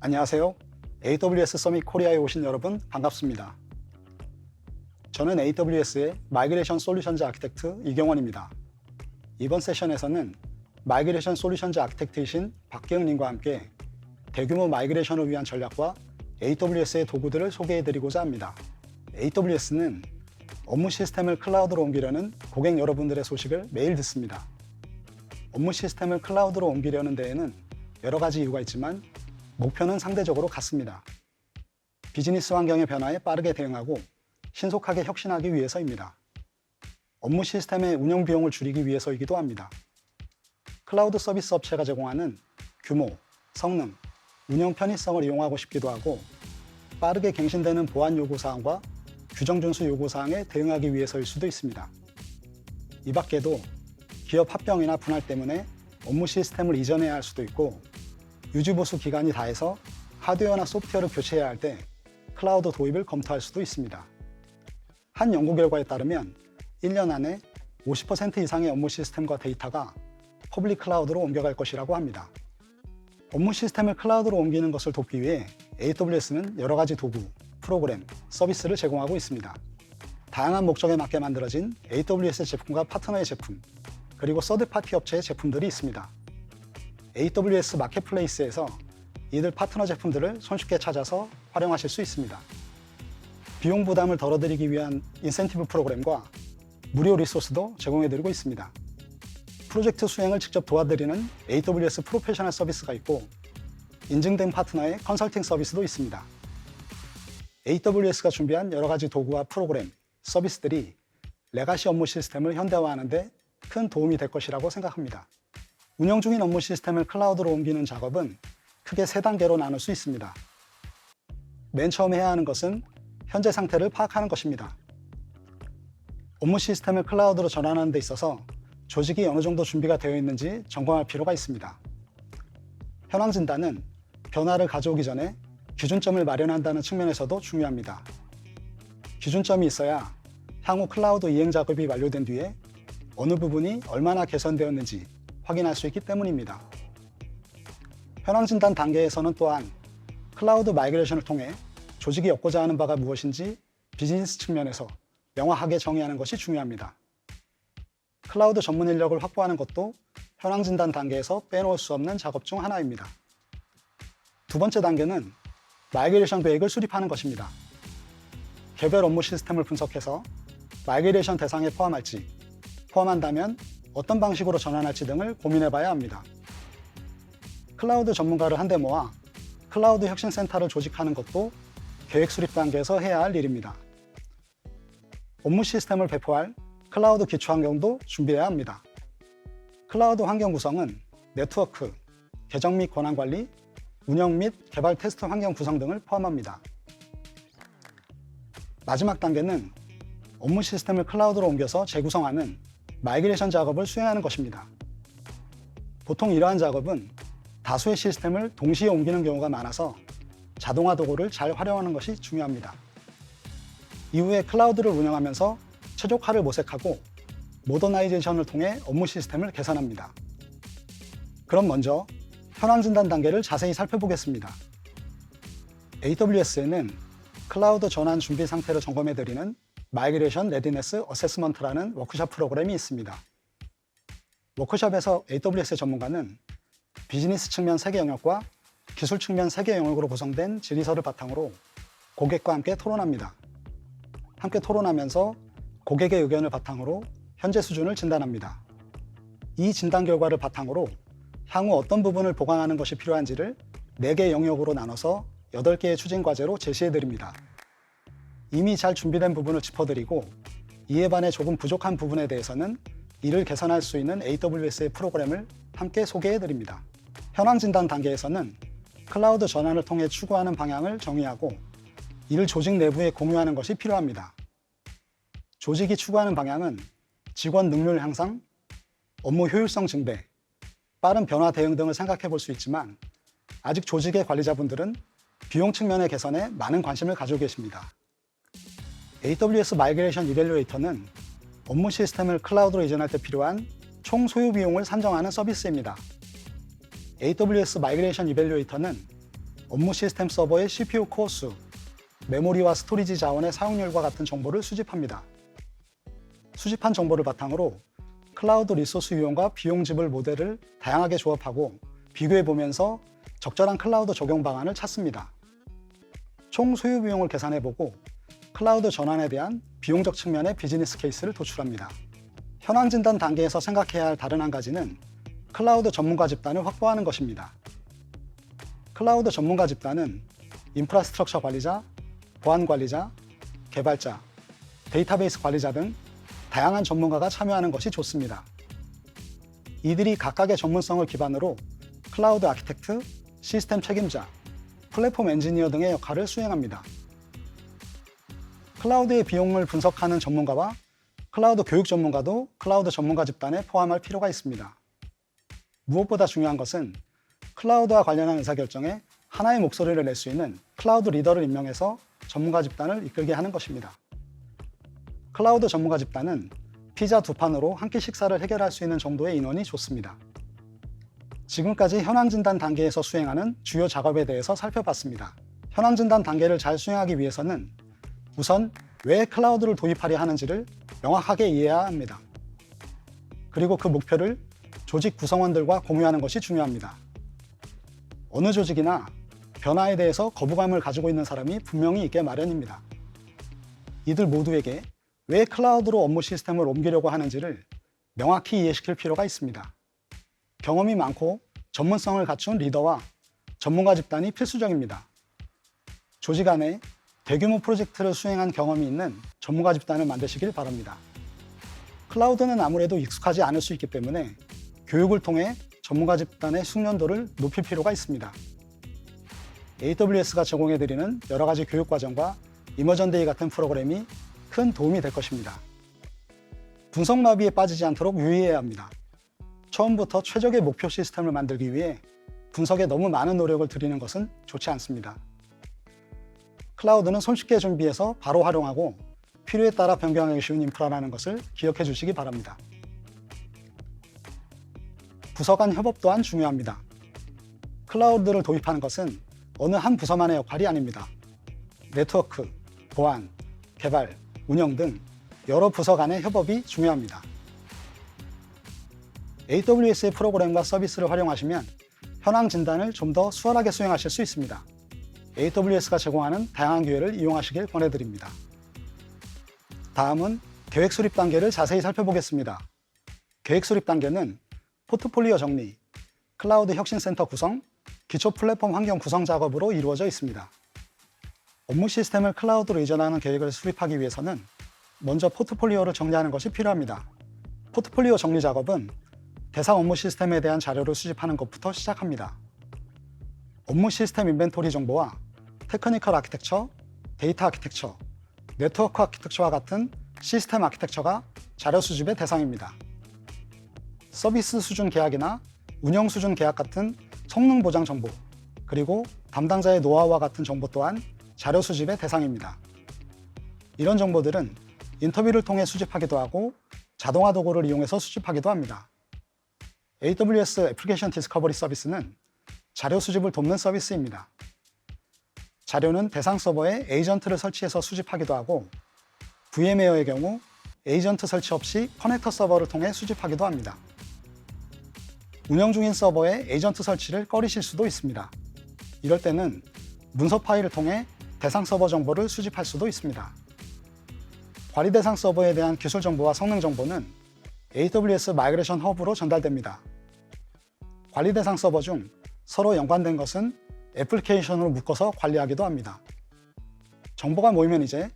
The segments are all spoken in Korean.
안녕하세요. AWS 서밋 코리아에 오신 여러분 반갑습니다. 저는 AWS의 마이그레이션 솔루션즈 아키텍트 이경원입니다. 이번 세션에서는 마이그레이션 솔루션즈 아키텍트이신 박기영님과 함께 대규모 마이그레이션을 위한 전략과 AWS의 도구들을 소개해드리고자 합니다. AWS는 업무 시스템을 클라우드로 옮기려는 고객 여러분들의 소식을 매일 듣습니다. 업무 시스템을 클라우드로 옮기려는 데에는 여러 가지 이유가 있지만 목표는 상대적으로 같습니다. 비즈니스 환경의 변화에 빠르게 대응하고 신속하게 혁신하기 위해서입니다. 업무 시스템의 운영 비용을 줄이기 위해서이기도 합니다. 클라우드 서비스 업체가 제공하는 규모, 성능, 운영 편의성을 이용하고 싶기도 하고 빠르게 갱신되는 보안 요구사항과 규정 준수 요구사항에 대응하기 위해서일 수도 있습니다. 이 밖에도 기업 합병이나 분할 때문에 업무 시스템을 이전해야 할 수도 있고 유지보수 기간이 다해서 하드웨어나 소프트웨어를 교체해야 할 때 클라우드 도입을 검토할 수도 있습니다. 한 연구 결과에 따르면 1년 안에 50% 이상의 업무 시스템과 데이터가 퍼블릭 클라우드로 옮겨갈 것이라고 합니다. 업무 시스템을 클라우드로 옮기는 것을 돕기 위해 AWS는 여러 가지 도구, 프로그램, 서비스를 제공하고 있습니다. 다양한 목적에 맞게 만들어진 AWS 제품과 파트너의 제품, 그리고 서드파티 업체의 제품들이 있습니다. AWS 마켓플레이스에서 이들 파트너 제품들을 손쉽게 찾아서 활용하실 수 있습니다. 비용 부담을 덜어드리기 위한 인센티브 프로그램과 무료 리소스도 제공해드리고 있습니다. 프로젝트 수행을 직접 도와드리는 AWS 프로페셔널 서비스가 있고 인증된 파트너의 컨설팅 서비스도 있습니다. AWS가 준비한 여러 가지 도구와 프로그램, 서비스들이 레가시 업무 시스템을 현대화하는 데 큰 도움이 될 것이라고 생각합니다. 운영 중인 업무 시스템을 클라우드로 옮기는 작업은 크게 3단계로 나눌 수 있습니다. 맨 처음 해야 하는 것은 현재 상태를 파악하는 것입니다. 업무 시스템을 클라우드로 전환하는 데 있어서 조직이 어느 정도 준비가 되어 있는지 점검할 필요가 있습니다. 현황 진단은 변화를 가져오기 전에 기준점을 마련한다는 측면에서도 중요합니다. 기준점이 있어야 향후 클라우드 이행 작업이 완료된 뒤에 어느 부분이 얼마나 개선되었는지 확인할 수 있기 때문입니다. 현황 진단 단계에서는 또한 클라우드 마이그레이션을 통해 조직이 얻고자 하는 바가 무엇인지 비즈니스 측면에서 명확하게 정의하는 것이 중요합니다. 클라우드 전문 인력을 확보하는 것도 현황 진단 단계에서 빼놓을 수 없는 작업 중 하나입니다. 두 번째 단계는 마이그레이션 계획을 수립하는 것입니다. 개별 업무 시스템을 분석해서 마이그레이션 대상에 포함한다면 어떤 방식으로 전환할지 등을 고민해 봐야 합니다. 클라우드 전문가를 한데 모아 클라우드 혁신센터를 조직하는 것도 계획 수립 단계에서 해야 할 일입니다. 업무 시스템을 배포할 클라우드 기초 환경도 준비해야 합니다. 클라우드 환경 구성은 네트워크, 계정 및 권한 관리, 운영 및 개발 테스트 환경 구성 등을 포함합니다. 마지막 단계는 업무 시스템을 클라우드로 옮겨서 재구성하는 마이그레이션 작업을 수행하는 것입니다. 보통 이러한 작업은 다수의 시스템을 동시에 옮기는 경우가 많아서 자동화 도구를 잘 활용하는 것이 중요합니다. 이후에 클라우드를 운영하면서 최적화를 모색하고 모더나이제이션을 통해 업무 시스템을 개선합니다. 그럼 먼저 현황 진단 단계를 자세히 살펴보겠습니다. AWS에는 클라우드 전환 준비 상태를 점검해드리는 마이그레이션 레디네스 어세스먼트라는 워크숍 프로그램이 있습니다. 워크숍에서 AWS 전문가는 비즈니스 측면 3개 영역과 기술 측면 3개 영역으로 구성된 질의서를 바탕으로 고객과 함께 토론합니다. 함께 토론하면서 고객의 의견을 바탕으로 현재 수준을 진단합니다. 이 진단 결과를 바탕으로 향후 어떤 부분을 보강하는 것이 필요한지를 4개 영역으로 나눠서 8개의 추진 과제로 제시해드립니다. 이미 잘 준비된 부분을 짚어드리고 이에 반해 조금 부족한 부분에 대해서는 이를 개선할 수 있는 AWS의 프로그램을 함께 소개해드립니다. 현황 진단 단계에서는 클라우드 전환을 통해 추구하는 방향을 정의하고 이를 조직 내부에 공유하는 것이 필요합니다. 조직이 추구하는 방향은 직원 능률 향상, 업무 효율성 증대, 빠른 변화 대응 등을 생각해 볼 수 있지만 아직 조직의 관리자분들은 비용 측면의 개선에 많은 관심을 가지고 계십니다. AWS 마이그레이션 이밸류에이터는 업무 시스템을 클라우드로 이전할 때 필요한 총 소요 비용을 산정하는 서비스입니다. AWS 마이그레이션 이밸류에이터는 업무 시스템 서버의 CPU 코어 수, 메모리와 스토리지 자원의 사용률과 같은 정보를 수집합니다. 수집한 정보를 바탕으로 클라우드 리소스 이용과 비용 지불 모델을 다양하게 조합하고 비교해 보면서 적절한 클라우드 적용 방안을 찾습니다. 총 소요 비용을 계산해보고 클라우드 전환에 대한 비용적 측면의 비즈니스 케이스를 도출합니다. 현황 진단 단계에서 생각해야 할 다른 한 가지는 클라우드 전문가 집단을 확보하는 것입니다. 클라우드 전문가 집단은 인프라스트럭처 관리자, 보안 관리자, 개발자, 데이터베이스 관리자 등 다양한 전문가가 참여하는 것이 좋습니다. 이들이 각각의 전문성을 기반으로 클라우드 아키텍트, 시스템 책임자, 플랫폼 엔지니어 등의 역할을 수행합니다. 클라우드의 비용을 분석하는 전문가와 클라우드 교육 전문가도 클라우드 전문가 집단에 포함할 필요가 있습니다. 무엇보다 중요한 것은 클라우드와 관련한 의사결정에 하나의 목소리를 낼 수 있는 클라우드 리더를 임명해서 전문가 집단을 이끌게 하는 것입니다. 클라우드 전문가 집단은 피자 2판으로 한 끼 식사를 해결할 수 있는 정도의 인원이 좋습니다. 지금까지 현황 진단 단계에서 수행하는 주요 작업에 대해서 살펴봤습니다. 현황 진단 단계를 잘 수행하기 위해서는 우선 왜 클라우드를 도입하려 하는지를 명확하게 이해해야 합니다. 그리고 그 목표를 조직 구성원들과 공유하는 것이 중요합니다. 어느 조직이나 변화에 대해서 거부감을 가지고 있는 사람이 분명히 있게 마련입니다. 이들 모두에게 왜 클라우드로 업무 시스템을 옮기려고 하는지를 명확히 이해시킬 필요가 있습니다. 경험이 많고 전문성을 갖춘 리더와 전문가 집단이 필수적입니다. 조직 안에 대규모 프로젝트를 수행한 경험이 있는 전문가 집단을 만드시길 바랍니다. 클라우드는 아무래도 익숙하지 않을 수 있기 때문에 교육을 통해 전문가 집단의 숙련도를 높일 필요가 있습니다. AWS가 제공해드리는 여러 가지 교육 과정과 이머전데이 같은 프로그램이 큰 도움이 될 것입니다. 분석 마비에 빠지지 않도록 유의해야 합니다. 처음부터 최적의 목표 시스템을 만들기 위해 분석에 너무 많은 노력을 들이는 것은 좋지 않습니다. 클라우드는 손쉽게 준비해서 바로 활용하고 필요에 따라 변경하기 쉬운 인프라라는 것을 기억해 주시기 바랍니다. 부서 간 협업 또한 중요합니다. 클라우드를 도입하는 것은 어느 한 부서만의 역할이 아닙니다. 네트워크, 보안, 개발, 운영 등 여러 부서 간의 협업이 중요합니다. AWS의 프로그램과 서비스를 활용하시면 현황 진단을 좀 더 수월하게 수행하실 수 있습니다. AWS가 제공하는 다양한 기회를 이용하시길 권해드립니다. 다음은 계획 수립 단계를 자세히 살펴보겠습니다. 계획 수립 단계는 포트폴리오 정리, 클라우드 혁신센터 구성, 기초 플랫폼 환경 구성 작업으로 이루어져 있습니다. 업무 시스템을 클라우드로 이전하는 계획을 수립하기 위해서는 먼저 포트폴리오를 정리하는 것이 필요합니다. 포트폴리오 정리 작업은 대상 업무 시스템에 대한 자료를 수집하는 것부터 시작합니다. 업무 시스템 인벤토리 정보와 테크니컬 아키텍처, 데이터 아키텍처, 네트워크 아키텍처와 같은 시스템 아키텍처가 자료 수집의 대상입니다. 서비스 수준 계약이나 운영 수준 계약 같은 성능 보장 정보, 그리고 담당자의 노하우와 같은 정보 또한 자료 수집의 대상입니다. 이런 정보들은 인터뷰를 통해 수집하기도 하고 자동화 도구를 이용해서 수집하기도 합니다. AWS 애플리케이션 디스커버리 서비스는 자료 수집을 돕는 서비스입니다. 자료는 대상 서버에 에이전트를 설치해서 수집하기도 하고 VMware의 경우 에이전트 설치 없이 커넥터 서버를 통해 수집하기도 합니다. 운영 중인 서버에 에이전트 설치를 꺼리실 수도 있습니다. 이럴 때는 문서 파일을 통해 대상 서버 정보를 수집할 수도 있습니다. 관리 대상 서버에 대한 기술 정보와 성능 정보는 AWS 마이그레이션 허브로 전달됩니다. 관리 대상 서버 중 서로 연관된 것은 애플리케이션으로 묶어서 관리하기도 합니다. 정보가 모이면 이제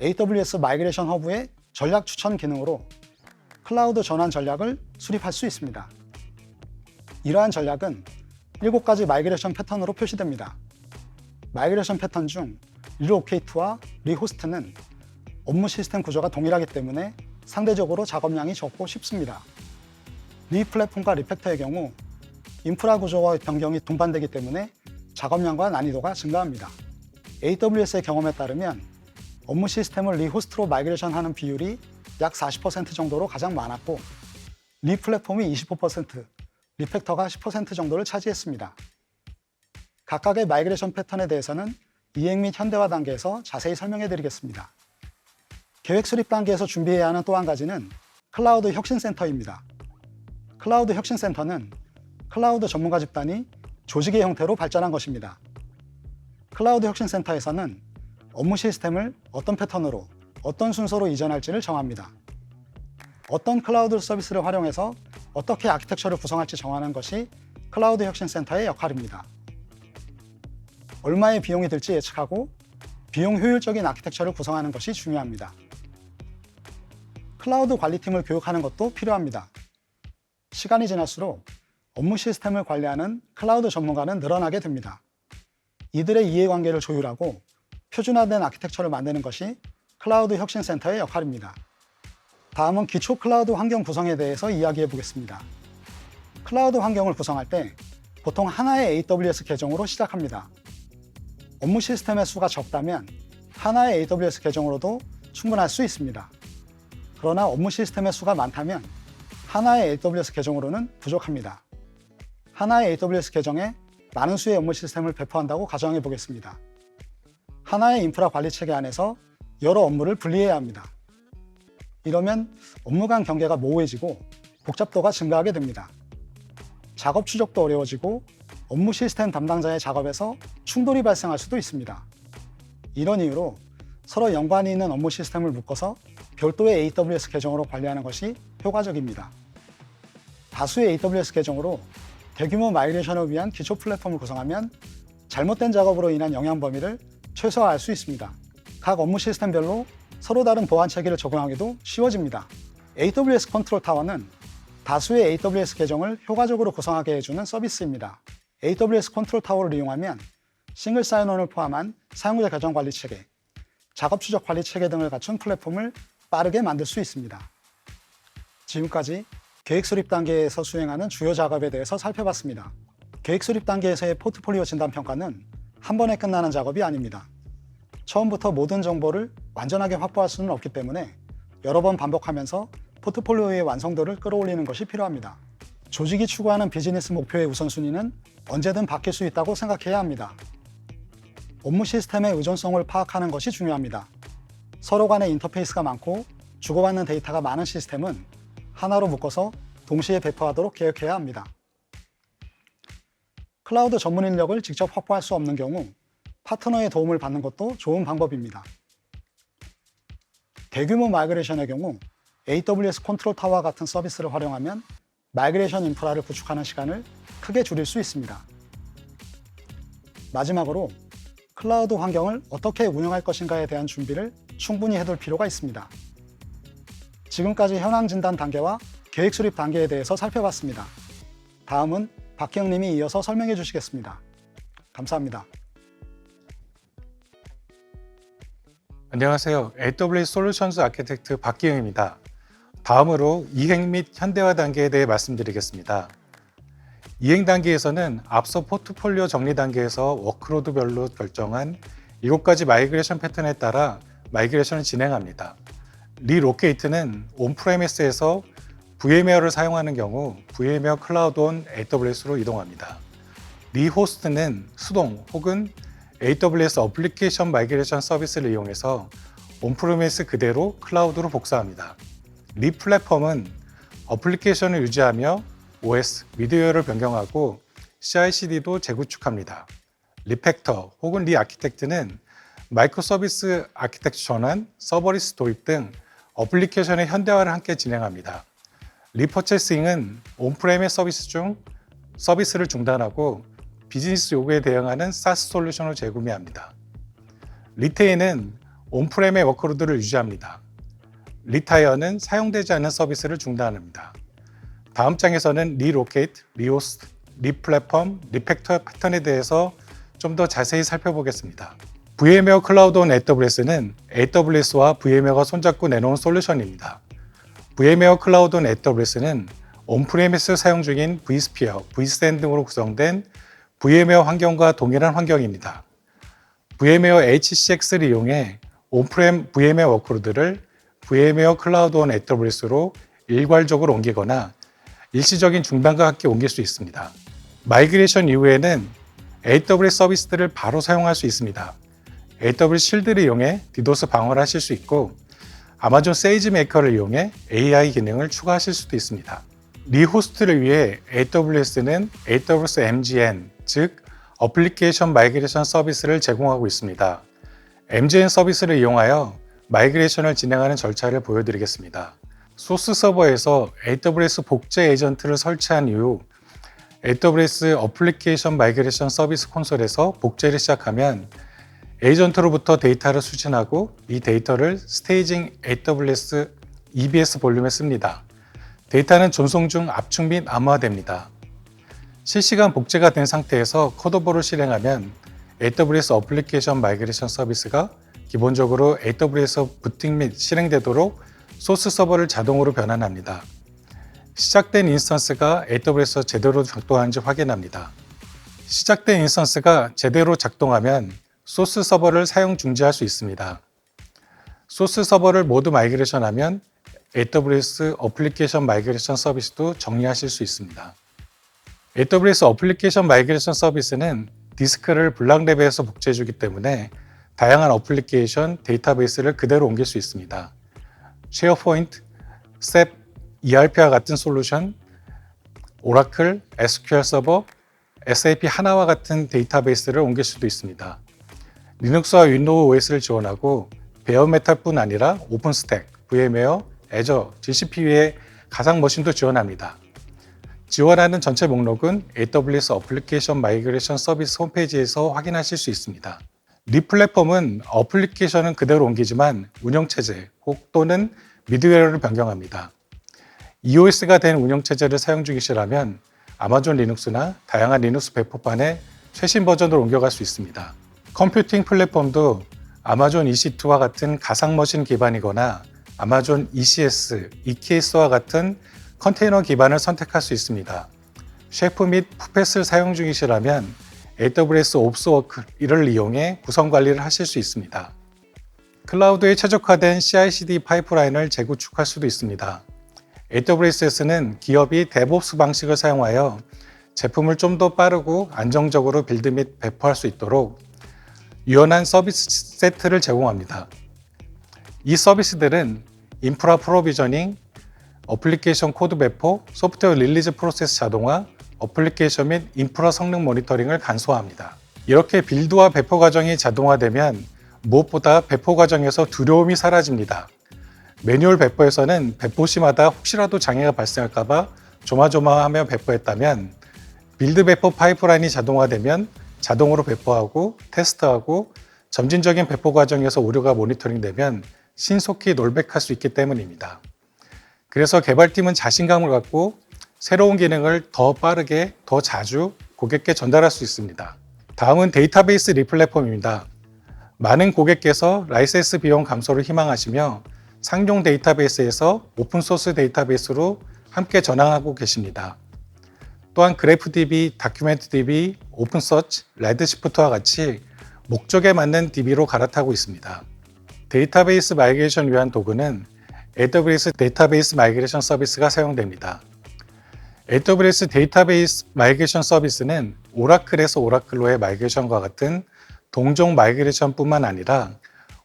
AWS 마이그레이션 허브의 전략 추천 기능으로 클라우드 전환 전략을 수립할 수 있습니다. 이러한 전략은 7가지 마이그레이션 패턴으로 표시됩니다. 마이그레이션 패턴 중 리로케이트와 리호스트는 업무 시스템 구조가 동일하기 때문에 상대적으로 작업량이 적고 쉽습니다. 리플랫폼과 리팩터의 경우 인프라 구조와 변경이 동반되기 때문에 작업량과 난이도가 증가합니다. AWS의 경험에 따르면 업무 시스템을 리호스트로 마이그레이션 하는 비율이 약 40% 정도로 가장 많았고 리플랫폼이 25%, 리팩터가 10% 정도를 차지했습니다. 각각의 마이그레이션 패턴에 대해서는 이행 및 현대화 단계에서 자세히 설명해 드리겠습니다. 계획 수립 단계에서 준비해야 하는 또 한 가지는 클라우드 혁신센터입니다. 클라우드 혁신센터는 클라우드 전문가 집단이 조직의 형태로 발전한 것입니다. 클라우드 혁신센터에서는 업무 시스템을 어떤 패턴으로, 어떤 순서로 이전할지를 정합니다. 어떤 클라우드 서비스를 활용해서 어떻게 아키텍처를 구성할지 정하는 것이 클라우드 혁신센터의 역할입니다. 얼마의 비용이 들지 예측하고 비용 효율적인 아키텍처를 구성하는 것이 중요합니다. 클라우드 관리팀을 교육하는 것도 필요합니다. 시간이 지날수록 업무 시스템을 관리하는 클라우드 전문가는 늘어나게 됩니다. 이들의 이해관계를 조율하고 표준화된 아키텍처를 만드는 것이 클라우드 혁신센터의 역할입니다. 다음은 기초 클라우드 환경 구성에 대해서 이야기해 보겠습니다. 클라우드 환경을 구성할 때 보통 하나의 AWS 계정으로 시작합니다. 업무 시스템의 수가 적다면 하나의 AWS 계정으로도 충분할 수 있습니다. 그러나 업무 시스템의 수가 많다면 하나의 AWS 계정으로는 부족합니다. 하나의 AWS 계정에 많은 수의 업무 시스템을 배포한다고 가정해 보겠습니다. 하나의 인프라 관리 체계 안에서 여러 업무를 분리해야 합니다. 이러면 업무 간 경계가 모호해지고 복잡도가 증가하게 됩니다. 작업 추적도 어려워지고 업무 시스템 담당자의 작업에서 충돌이 발생할 수도 있습니다. 이런 이유로 서로 연관이 있는 업무 시스템을 묶어서 별도의 AWS 계정으로 관리하는 것이 효과적입니다. 다수의 AWS 계정으로 대규모 마이그레이션을 위한 기초 플랫폼을 구성하면 잘못된 작업으로 인한 영향 범위를 최소화할 수 있습니다. 각 업무 시스템별로 서로 다른 보안 체계를 적용하기도 쉬워집니다. AWS 컨트롤 타워는 다수의 AWS 계정을 효과적으로 구성하게 해주는 서비스입니다. AWS 컨트롤 타워를 이용하면 싱글 사인온을 포함한 사용자 계정 관리 체계, 작업 추적 관리 체계 등을 갖춘 플랫폼을 빠르게 만들 수 있습니다. 지금까지 계획 수립 단계에서 수행하는 주요 작업에 대해서 살펴봤습니다. 계획 수립 단계에서의 포트폴리오 진단 평가는 한 번에 끝나는 작업이 아닙니다. 처음부터 모든 정보를 완전하게 확보할 수는 없기 때문에 여러 번 반복하면서 포트폴리오의 완성도를 끌어올리는 것이 필요합니다. 조직이 추구하는 비즈니스 목표의 우선순위는 언제든 바뀔 수 있다고 생각해야 합니다. 업무 시스템의 의존성을 파악하는 것이 중요합니다. 서로 간의 인터페이스가 많고 주고받는 데이터가 많은 시스템은 하나로 묶어서 동시에 배포하도록 계획해야 합니다. 클라우드 전문 인력을 직접 확보할 수 없는 경우 파트너의 도움을 받는 것도 좋은 방법입니다. 대규모 마이그레이션의 경우 AWS 컨트롤 타워와 같은 서비스를 활용하면 마이그레이션 인프라를 구축하는 시간을 크게 줄일 수 있습니다. 마지막으로 클라우드 환경을 어떻게 운영할 것인가에 대한 준비를 충분히 해둘 필요가 있습니다. 지금까지 현황 진단 단계와 계획 수립 단계에 대해서 살펴봤습니다. 다음은 박희영 님이 이어서 설명해 주시겠습니다. 감사합니다. 안녕하세요. AWS 솔루션스 아키텍트 박기영입니다. 다음으로 이행 및 현대화 단계에 대해 말씀드리겠습니다. 이행 단계에서는 앞서 포트폴리오 정리 단계에서 워크로드별로 결정한 7가지 마이그레이션 패턴에 따라 마이그레이션을 진행합니다. 리로케이트는 온프레미스에서 VMware를 사용하는 경우 VMware 클라우드 온 AWS로 이동합니다. 리호스트는 수동 혹은 AWS 어플리케이션 마이그레이션 서비스를 이용해서 온프레미스 그대로 클라우드로 복사합니다. 리플랫폼은 어플리케이션을 유지하며 OS, 미드웨어를 변경하고 CI/CD도 재구축합니다. 리팩터 혹은 리아키텍트는 마이크로 서비스 아키텍처 전환, 서버리스 도입 등 어플리케이션의 현대화를 함께 진행합니다. 리퍼체싱은 온프레미스 서비스 중 서비스를 중단하고 비즈니스 요구에 대응하는 SaaS 솔루션을 재구매합니다. 리테인은 온프레미스 워크로드를 유지합니다. 리타이어는 사용되지 않는 서비스를 중단합니다. 다음 장에서는 리로케이트, 리호스트, 리플랫폼, 리팩터 패턴에 대해서 좀 더 자세히 살펴보겠습니다. VMware 클라우드 온 AWS는 AWS와 VMware가 손잡고 내놓은 솔루션입니다. VMware 클라우드 온 AWS는 온프레미스 사용 중인 vSphere, vSAN 등으로 구성된 VMware 환경과 동일한 환경입니다. VMware HCX를 이용해 온프렘 VMware 워크로드를 VMware 클라우드 온 AWS로 일괄적으로 옮기거나 일시적인 중단과 함께 옮길 수 있습니다. 마이그레이션 이후에는 AWS 서비스들을 바로 사용할 수 있습니다. AWS 실드를 이용해 디도스 방어를 하실 수 있고 아마존 세이지메이커를 이용해 AI 기능을 추가하실 수도 있습니다. 리호스트를 위해 AWS는 AWS MGN, 즉 어플리케이션 마이그레이션 서비스를 제공하고 있습니다. MGN 서비스를 이용하여 마이그레이션을 진행하는 절차를 보여드리겠습니다. 소스 서버에서 AWS 복제 에이전트를 설치한 이후 AWS 어플리케이션 마이그레이션 서비스 콘솔에서 복제를 시작하면 에이전트로부터 데이터를 수신하고 이 데이터를 스테이징 AWS EBS 볼륨에 씁니다. 데이터는 전송 중 압축 및 암호화됩니다. 실시간 복제가 된 상태에서 컷오버를 실행하면 AWS 어플리케이션 마이그레이션 서비스가 기본적으로 AWS 부팅 및 실행되도록 소스 서버를 자동으로 변환합니다. 시작된 인스턴스가 AWS에서 제대로 작동하는지 확인합니다. 시작된 인스턴스가 제대로 작동하면 소스 서버를 사용 중지할 수 있습니다. 소스 서버를 모두 마이그레이션하면 AWS 어플리케이션 마이그레이션 서비스도 정리하실 수 있습니다. AWS 어플리케이션 마이그레이션 서비스는 디스크를 블락랩에서 복제해주기 때문에 다양한 어플리케이션 데이터베이스를 그대로 옮길 수 있습니다. 쉐어포인트, SAP, ERP와 같은 솔루션, 오라클, SQL 서버, SAP 하나와 같은 데이터베이스를 옮길 수도 있습니다. 리눅스와 윈도우 OS를 지원하고 베어메탈뿐 아니라 오픈스택, VM웨어, 애저, GCP 외에 가상 머신도 지원합니다. 지원하는 전체 목록은 AWS 어플리케이션 마이그레이션 서비스 홈페이지에서 확인하실 수 있습니다. 리플랫폼은 어플리케이션은 그대로 옮기지만 운영체제 또는 미드웨어를 변경합니다. EOS가 된 운영체제를 사용 중이시라면 아마존 리눅스나 다양한 리눅스 배포판에 최신 버전으로 옮겨갈 수 있습니다. 컴퓨팅 플랫폼도 아마존 EC2와 같은 가상머신 기반이거나 아마존 ECS, EKS와 같은 컨테이너 기반을 선택할 수 있습니다. 셰프 및 푸펫을 사용 중이시라면 AWS 옵스워크를 이용해 구성 관리를 하실 수 있습니다. 클라우드에 최적화된 CI/CD 파이프라인을 재구축할 수도 있습니다. AWS는 기업이 DevOps 방식을 사용하여 제품을 좀 더 빠르고 안정적으로 빌드 및 배포할 수 있도록 유연한 서비스 세트를 제공합니다. 이 서비스들은 인프라 프로비저닝, 어플리케이션 코드 배포, 소프트웨어 릴리즈 프로세스 자동화, 어플리케이션 및 인프라 성능 모니터링을 간소화합니다. 이렇게 빌드와 배포 과정이 자동화되면 무엇보다 배포 과정에서 두려움이 사라집니다. 매뉴얼 배포에서는 배포 시마다 혹시라도 장애가 발생할까봐 조마조마하며 배포했다면 빌드 배포 파이프라인이 자동화되면 자동으로 배포하고 테스트하고 점진적인 배포 과정에서 오류가 모니터링되면 신속히 롤백할 수 있기 때문입니다. 그래서 개발팀은 자신감을 갖고 새로운 기능을 더 빠르게, 더 자주 고객께 전달할 수 있습니다. 다음은 데이터베이스 리플랫폼입니다. 많은 고객께서 라이센스 비용 감소를 희망하시며 상용 데이터베이스에서 오픈소스 데이터베이스로 함께 전환하고 계십니다. 또한 그래프DB, 다큐멘트DB, 오픈서치, 레드시프트와 같이 목적에 맞는 DB로 갈아타고 있습니다. 데이터베이스 마이그레이션 위한 도구는 AWS 데이터베이스 마이그레이션 서비스가 사용됩니다. AWS 데이터베이스 마이그레이션 서비스는 오라클에서 오라클로의 마이그레이션과 같은 동종 마이그레이션뿐만 아니라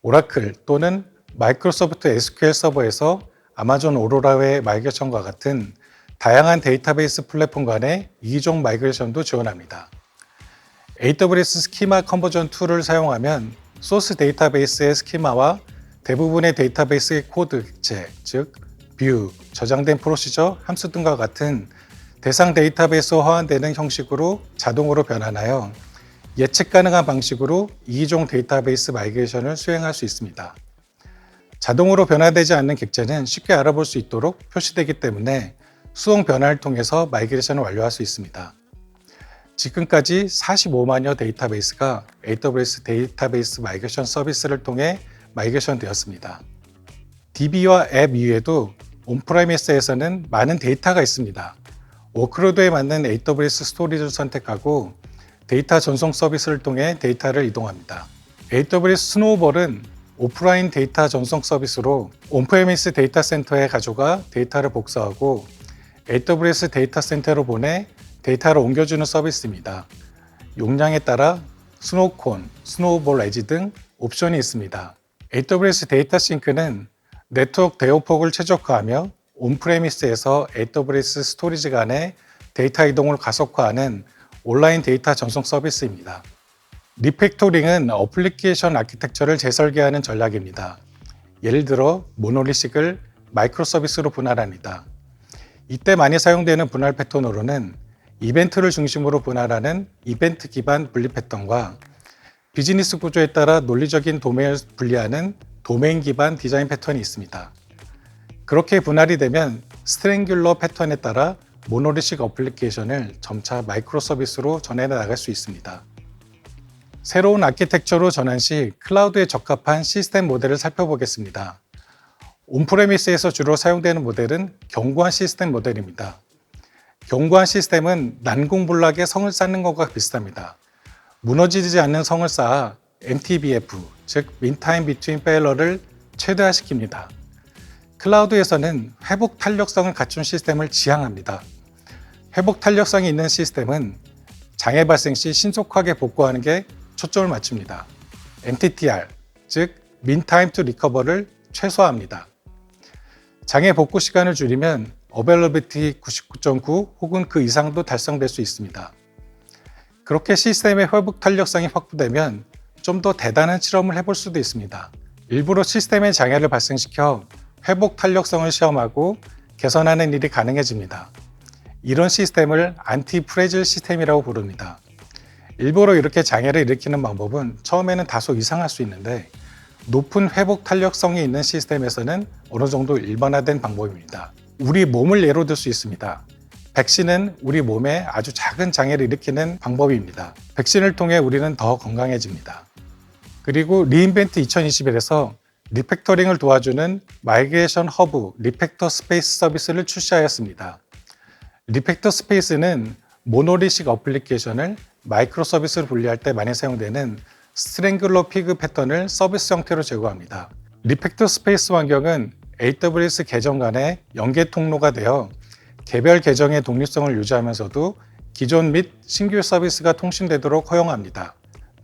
오라클 또는 마이크로소프트 SQL 서버에서 아마존 오로라의 마이그레이션과 같은 다양한 데이터베이스 플랫폼 간의 이종 마이그레이션도 지원합니다. AWS 스키마 컨버전 툴을 사용하면 소스 데이터베이스의 스키마와 대부분의 데이터베이스의 코드체, 즉 뷰, 저장된 프로시저, 함수 등과 같은 대상 데이터베이스와 호환되는 형식으로 자동으로 변환하여 예측 가능한 방식으로 이종 데이터베이스 마이그레이션을 수행할 수 있습니다. 자동으로 변화되지 않는 객체는 쉽게 알아볼 수 있도록 표시되기 때문에 수동 변화를 통해서 마이그레이션을 완료할 수 있습니다. 지금까지 45만여 데이터베이스가 AWS 데이터베이스 마이그레이션 서비스를 통해 마이그레이션 되었습니다. DB와 앱 이외에도 온프레미스에서는 많은 데이터가 있습니다. 워크로드에 맞는 AWS 스토리지를 선택하고 데이터 전송 서비스를 통해 데이터를 이동합니다. AWS 스노우볼은 오프라인 데이터 전송 서비스로 온프레미스 데이터 센터에 가져가 데이터를 복사하고 AWS 데이터 센터로 보내 데이터를 옮겨주는 서비스입니다. 용량에 따라 스노우콘, 스노우볼 엣지 등 옵션이 있습니다. AWS 데이터 싱크는 네트워크 대역폭을 최적화하며 온프레미스에서 AWS 스토리지 간의 데이터 이동을 가속화하는 온라인 데이터 전송 서비스입니다. 리팩토링은 어플리케이션 아키텍처를 재설계하는 전략입니다. 예를 들어 모노리식을 마이크로 서비스로 분할합니다. 이때 많이 사용되는 분할 패턴으로는 이벤트를 중심으로 분할하는 이벤트 기반 분리 패턴과 비즈니스 구조에 따라 논리적인 도메인을 분리하는 도메인 기반 디자인 패턴이 있습니다. 그렇게 분할이 되면 스트랭귤러 패턴에 따라 모노리식 어플리케이션을 점차 마이크로 서비스로 전해 나갈 수 있습니다. 새로운 아키텍처로 전환 시 클라우드에 적합한 시스템 모델을 살펴보겠습니다. 온프레미스에서 주로 사용되는 모델은 견고한 시스템 모델입니다. 견고한 시스템은 난공불락의 성을 쌓는 것과 비슷합니다. 무너지지 않는 성을 쌓아 MTBF, 즉 Mean Time Between Failure를 최대화시킵니다. 클라우드에서는 회복 탄력성을 갖춘 시스템을 지향합니다. 회복 탄력성이 있는 시스템은 장애 발생 시 신속하게 복구하는 게 초점을 맞춥니다. MTTR, 즉 Mean Time to Recover를 최소화합니다. 장애 복구 시간을 줄이면 Availability 99.9 혹은 그 이상도 달성될 수 있습니다. 그렇게 시스템의 회복 탄력성이 확보되면 좀 더 대단한 실험을 해볼 수도 있습니다. 일부러 시스템의 장애를 발생시켜 회복 탄력성을 시험하고 개선하는 일이 가능해집니다. 이런 시스템을 안티 프레질 시스템이라고 부릅니다. 일부러 이렇게 장애를 일으키는 방법은 처음에는 다소 이상할 수 있는데 높은 회복 탄력성이 있는 시스템에서는 어느 정도 일반화된 방법입니다. 우리 몸을 예로 들 수 있습니다. 백신은 우리 몸에 아주 작은 장애를 일으키는 방법입니다. 백신을 통해 우리는 더 건강해집니다. 그리고 리인벤트 2021에서 리팩터링을 도와주는 마이그레이션 허브 리팩터 스페이스 서비스를 출시하였습니다. 리팩터 스페이스는 모노리식 어플리케이션을 마이크로 서비스로 분리할 때 많이 사용되는 스트랭글러 피그 패턴을 서비스 형태로 제공합니다. 리팩터 스페이스 환경은 AWS 계정 간의 연계 통로가 되어 개별 계정의 독립성을 유지하면서도 기존 및 신규 서비스가 통신되도록 허용합니다.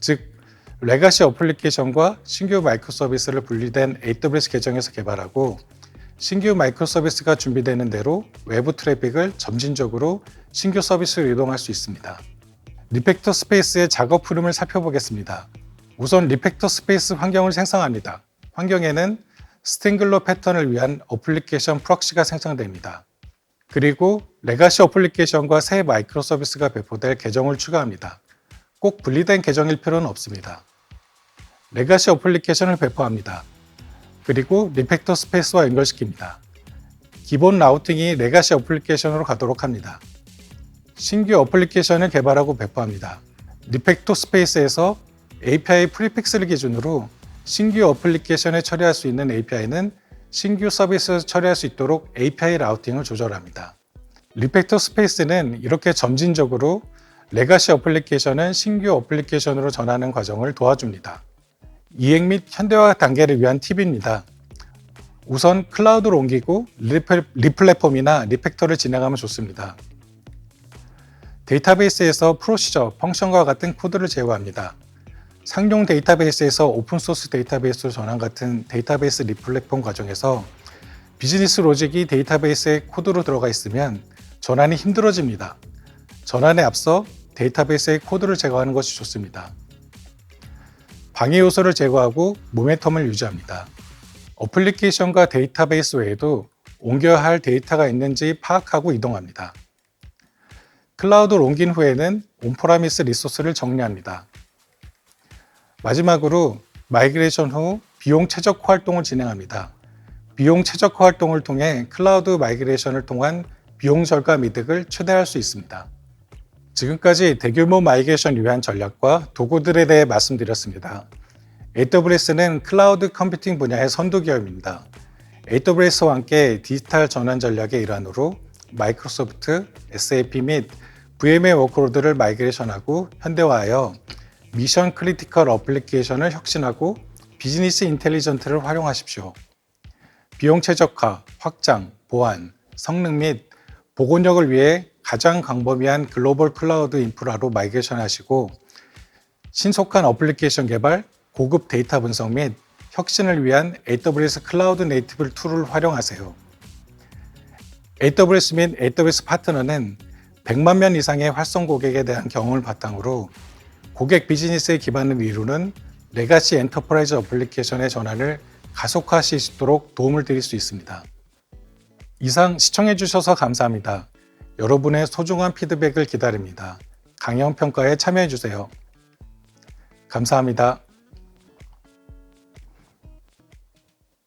즉, 레가시 어플리케이션과 신규 마이크로 서비스를 분리된 AWS 계정에서 개발하고 신규 마이크로 서비스가 준비되는 대로 외부 트래픽을 점진적으로 신규 서비스로 이동할 수 있습니다. 리팩터 스페이스의 작업 흐름을 살펴보겠습니다. 우선 리팩터 스페이스 환경을 생성합니다. 환경에는 스팅글러 패턴을 위한 어플리케이션 프록시가 생성됩니다. 그리고 레가시 어플리케이션과 새 마이크로 서비스가 배포될 계정을 추가합니다. 꼭 분리된 계정일 필요는 없습니다. 레가시 어플리케이션을 배포합니다. 그리고 리팩터 스페이스와 연결시킵니다. 기본 라우팅이 레가시 어플리케이션으로 가도록 합니다. 신규 어플리케이션을 개발하고 배포합니다. 리팩터 스페이스에서 API 프리픽스를 기준으로 신규 어플리케이션에 처리할 수 있는 API는 신규 서비스에서 처리할 수 있도록 API 라우팅을 조절합니다. 리팩터 스페이스는 이렇게 점진적으로 레가시 어플리케이션을 신규 어플리케이션으로 전하는 과정을 도와줍니다. 이행 및 현대화 단계를 위한 팁입니다. 우선 클라우드로 옮기고 리플랫폼이나 리팩터를 진행하면 좋습니다. 데이터베이스에서 프로시저, 펑션과 같은 코드를 제어합니다. 상용 데이터베이스에서 오픈소스 데이터베이스로 전환 같은 데이터베이스 리플랫폼 과정에서 비즈니스 로직이 데이터베이스의 코드로 들어가 있으면 전환이 힘들어집니다. 전환에 앞서 데이터베이스의 코드를 제거하는 것이 좋습니다. 방해 요소를 제거하고 모멘텀을 유지합니다. 어플리케이션과 데이터베이스 외에도 옮겨야 할 데이터가 있는지 파악하고 이동합니다. 클라우드로 옮긴 후에는 온프라미스 리소스를 정리합니다. 마지막으로 마이그레이션 후 비용 최적화 활동을 진행합니다. 비용 최적화 활동을 통해 클라우드 마이그레이션을 통한 비용 절감 이득을 최대화할 수 있습니다. 지금까지 대규모 마이그레이션 위한 전략과 도구들에 대해 말씀드렸습니다. AWS는 클라우드 컴퓨팅 분야의 선두 기업입니다. AWS와 함께 디지털 전환 전략의 일환으로 마이크로소프트, SAP 및 VMware 워크로드를 마이그레이션하고 현대화하여 미션 크리티컬 어플리케이션을 혁신하고 비즈니스 인텔리전트를 활용하십시오. 비용 최적화, 확장, 보안, 성능 및 복원력을 위해 가장 광범위한 글로벌 클라우드 인프라로 마이그레이션 하시고 신속한 어플리케이션 개발, 고급 데이터 분석 및 혁신을 위한 AWS 클라우드 네이티브 툴을 활용하세요. AWS 및 AWS 파트너는 100만 명 이상의 활성 고객에 대한 경험을 바탕으로 고객 비즈니스에 기반을 이루는 레가시 엔터프라이즈 어플리케이션의 전환을 가속화하실 수 있도록 도움을 드릴 수 있습니다. 이상 시청해 주셔서 감사합니다. 여러분의 소중한 피드백을 기다립니다. 강연 평가에 참여해 주세요. 감사합니다.